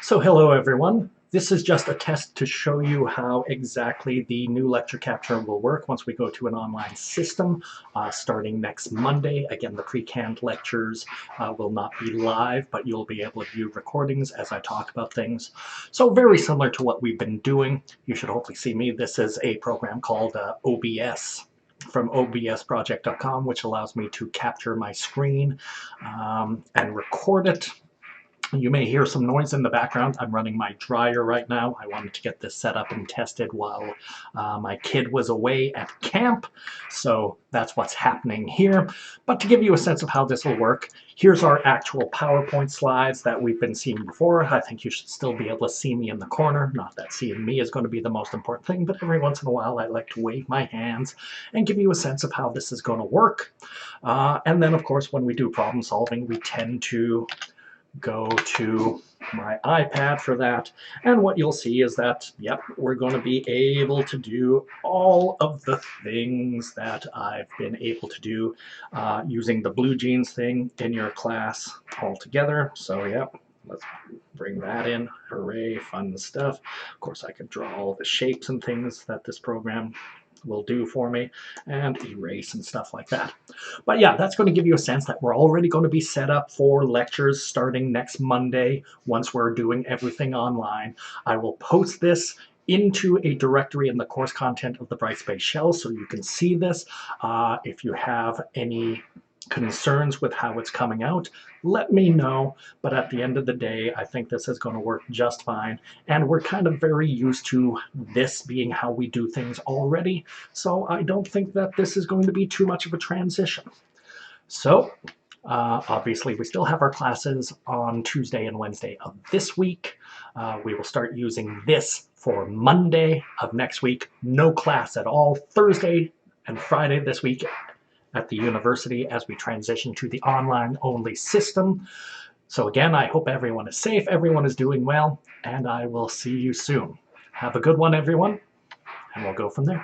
So hello everyone. This is just a test to show you how exactly the new lecture capture will work once we go to an online system starting next Monday. Again, the pre-canned lectures will not be live, but you'll be able to view recordings as I talk about things. So very similar to what we've been doing. You should hopefully see me. This is a program called OBS from obsproject.com, which allows me to capture my screen and record it. You may hear some noise in the background. I'm running my dryer right now. I wanted to get this set up and tested while my kid was away at camp. So that's what's happening here. But to give you a sense of how this will work, here's our actual PowerPoint slides that we've been seeing before. I think you should still be able to see me in the corner. Not that seeing me is going to be the most important thing, but every once in a while I like to wave my hands and give you a sense of how this is going to work. And then, of course, when we do problem solving, we tend to go to my iPad for that, and what you'll see is that, yep, we're going to be able to do all of the things that I've been able to do using the Blue Jeans thing in your class all together. So, yep, let's bring that in. Hooray, fun stuff. Of course, I could draw all the shapes and things that this program will do for me, and erase and stuff like that. But yeah, that's going to give you a sense that we're already going to be set up for lectures starting next Monday once we're doing everything online. I will post this into a directory in the course content of the Brightspace Shell so you can see this. If you have any concerns with how it's coming out, let me know. But at the end of the day, I think this is going to work just fine. And we're kind of very used to this being how we do things already. So I don't think that this is going to be too much of a transition. So obviously, we still have our classes on Tuesday and Wednesday of this week. We will start using this for Monday of next week. No class at all. Thursday and Friday this week at the university as we transition to the online-only system. So again, I hope everyone is safe, everyone is doing well, and I will see you soon. Have a good one, everyone, and we'll go from there.